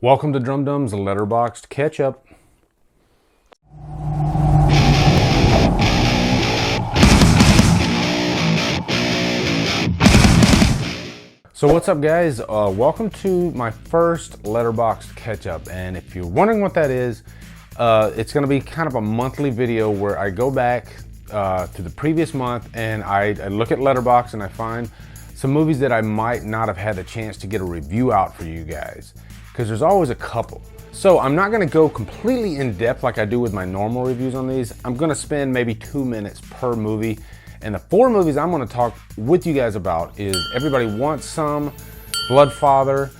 Welcome to Drumdums Letterboxd Catch Up. So what's up, guys? Welcome to my first Letterboxd Catch Up. And if you're wondering what that is, it's going to be kind of a monthly video where I go back to the previous month and I look at Letterboxd and I find some movies that I might not have had a chance to get a review out for you guys, because there's always a couple. So I'm not going to go completely in depth like I do with my normal reviews on these. I'm going to spend maybe 2 minutes per movie. And the 4 movies I'm going to talk with you guys about is Everybody Wants Some, Bloodfather,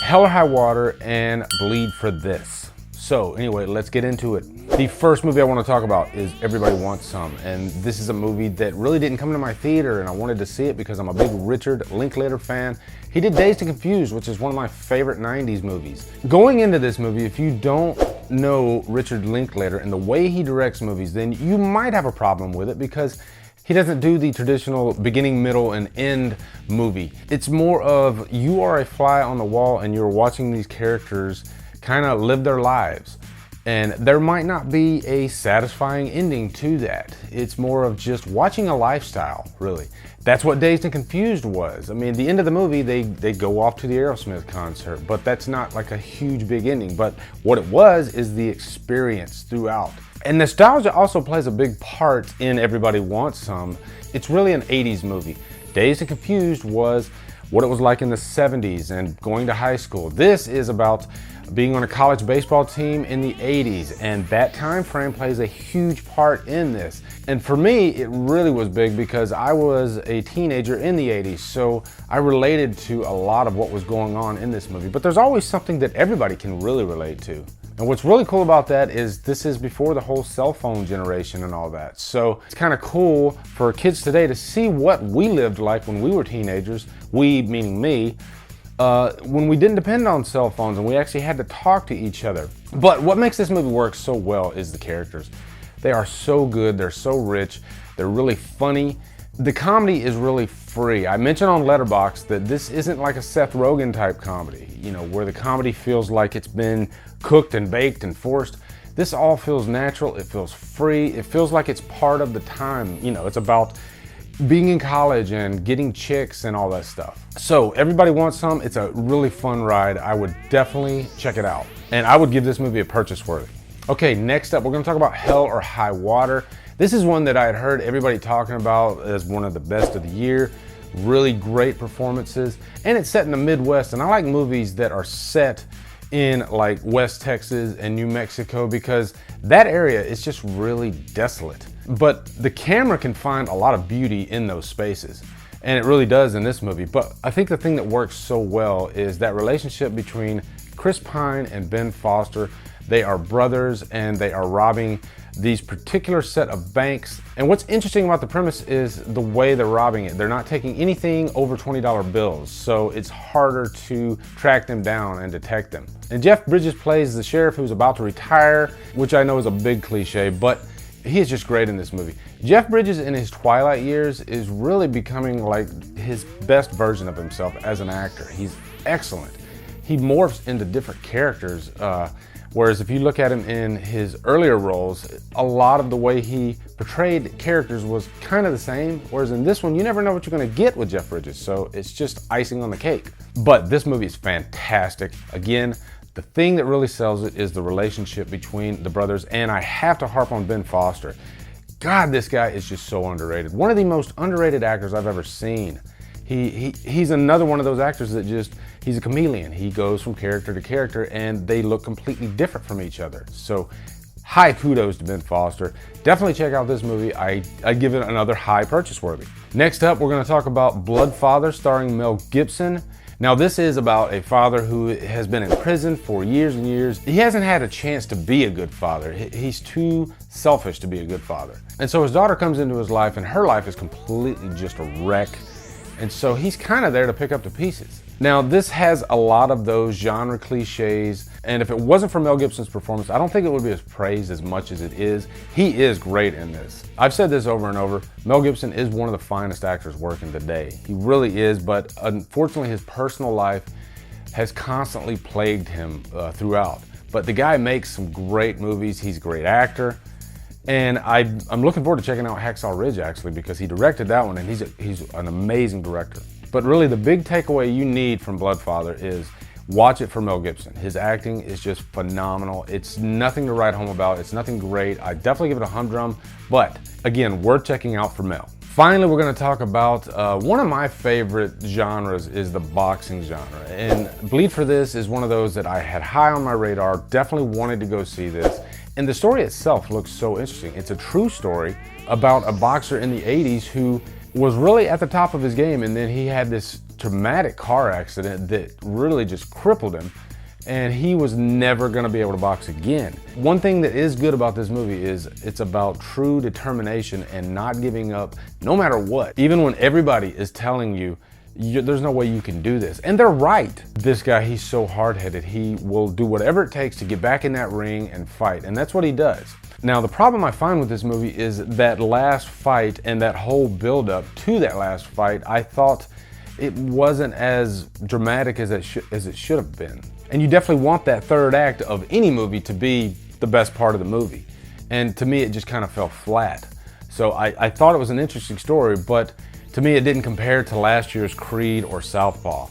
Hell or High Water, and Bleed for This. So anyway, let's get into it. The first movie I want to talk about is Everybody Wants Some. And this is a movie that really didn't come to my theater, and I wanted to see it because I'm a big Richard Linklater fan. He did Dazed and Confused, which is one of my favorite 90s movies. Going into this movie, if you don't know Richard Linklater and the way he directs movies, then you might have a problem with it because he doesn't do the traditional beginning, middle, and end movie. It's more of you are a fly on the wall and you're watching these characters kind of live their lives. And there might not be a satisfying ending to that. It's more of just watching a lifestyle, really. That's what Dazed and Confused was. I mean, at the end of the movie, they go off to the Aerosmith concert, but that's not like a huge big ending. But what it was is the experience throughout. And nostalgia also plays a big part in Everybody Wants Some. It's really an 80s movie. Dazed and Confused was what it was like in the 70s and going to high school. This is about being on a college baseball team in the 80s, and that time frame plays a huge part in this. And for me, it really was big because I was a teenager in the 80s, so I related to a lot of what was going on in this movie. But there's always something that everybody can really relate to. And what's really cool about that is this is before the whole cell phone generation and all that. So it's kind of cool for kids today to see what we lived like when we were teenagers, we meaning me, when we didn't depend on cell phones and we actually had to talk to each other. But what makes this movie work so well is the characters. They are so good, they're so rich, they're really funny. The comedy is really free. I mentioned on Letterboxd that this isn't like a Seth Rogen type comedy, you know, where the comedy feels like it's been cooked and baked and forced. This all feels natural, it feels free, it feels like it's part of the time. You know, it's about being in college and getting chicks and all that stuff. So Everybody Wants Some. It's a really fun ride. I would definitely check it out. And I would give this movie a purchase worthy. Okay, next up, we're gonna talk about Hell or High Water. This is one that I had heard everybody talking about as one of the best of the year. Really great performances. And it's set in the Midwest, and I like movies that are set in like West Texas and New Mexico because that area is just really desolate. But the camera can find a lot of beauty in those spaces, and it really does in this movie. But I think the thing that works so well is that relationship between Chris Pine and Ben Foster. They are brothers and they are robbing these particular set of banks. And what's interesting about the premise is the way they're robbing it. They're not taking anything over $20 bills, so it's harder to track them down and detect them. And Jeff Bridges plays the sheriff who's about to retire, which I know is a big cliche, but he is just great in this movie. Jeff Bridges in his twilight years is really becoming like his best version of himself as an actor. He's excellent. He morphs into different characters, whereas if you look at him in his earlier roles, a lot of the way he portrayed characters was kind of the same, whereas in this one, you never know what you're gonna get with Jeff Bridges, so it's just icing on the cake. But this movie is fantastic. Again, the thing that really sells it is the relationship between the brothers, and I have to harp on Ben Foster. God, this guy is just so underrated. One of the most underrated actors I've ever seen. He's another one of those actors that he's a chameleon. He goes from character to character and they look completely different from each other. So high kudos to Ben Foster. Definitely check out this movie. I give it another high purchase worthy. Next up, we're gonna talk about Bloodfather starring Mel Gibson. Now this is about a father who has been in prison for years and years. He hasn't had a chance to be a good father. He's too selfish to be a good father. And so his daughter comes into his life and her life is completely just a wreck. And so he's kind of there to pick up the pieces. Now, this has a lot of those genre cliches, and if it wasn't for Mel Gibson's performance, I don't think it would be as praised as much as it is. He is great in this. I've said this over and over. Mel Gibson is one of the finest actors working today. He really is, but unfortunately his personal life has constantly plagued him throughout. But the guy makes some great movies. He's a great actor. And I'm looking forward to checking out Hacksaw Ridge, actually, because he directed that one, and he's an amazing director. But really, the big takeaway you need from Bloodfather is watch it for Mel Gibson. His acting is just phenomenal. It's nothing to write home about. It's nothing great. I definitely give it a humdrum, but again, worth checking out for Mel. Finally, we're going to talk about one of my favorite genres is the boxing genre. And Bleed for This is one of those that I had high on my radar, definitely wanted to go see this. And the story itself looks so interesting. It's a true story about a boxer in the 80s who was really at the top of his game, and then he had this traumatic car accident that really just crippled him, and he was never going to be able to box again. One thing that is good about this movie is it's about true determination and not giving up no matter what. Even when everybody is telling you, there's no way you can do this. And they're right. This guy, he's so hard-headed. He will do whatever it takes to get back in that ring and fight. And that's what he does. Now, the problem I find with this movie is that last fight and that whole build-up to that last fight, I thought it wasn't as dramatic as it should have been. And you definitely want that third act of any movie to be the best part of the movie. And to me, it just kind of fell flat. So I thought it was an interesting story, but to me, it didn't compare to last year's Creed or Southpaw.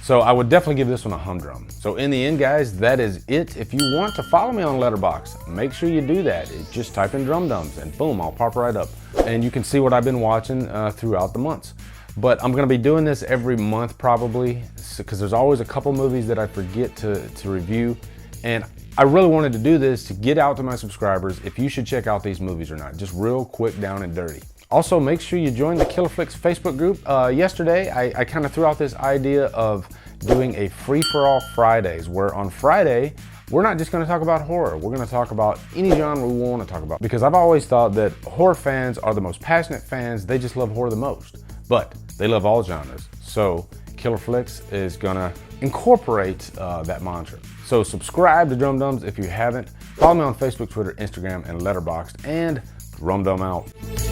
So I would definitely give this one a humdrum. So in the end, guys, that is it. If you want to follow me on Letterboxd, make sure you do that. Just type in Drumdums and boom, I'll pop right up. And you can see what I've been watching throughout the months. But I'm gonna be doing this every month probably, because there's always a couple movies that I forget to review. And I really wanted to do this to get out to my subscribers if you should check out these movies or not, just real quick, down and dirty. Also, make sure you join the Killer Flicks Facebook group. Yesterday, I kind of threw out this idea of doing a free-for-all Fridays, where on Friday, we're not just gonna talk about horror, we're gonna talk about any genre we wanna talk about. Because I've always thought that horror fans are the most passionate fans, they just love horror the most. But they love all genres. So Killer Flicks is gonna incorporate that mantra. So subscribe to Drumdums if you haven't. Follow me on Facebook, Twitter, Instagram, and Letterboxd, and Drumdum out.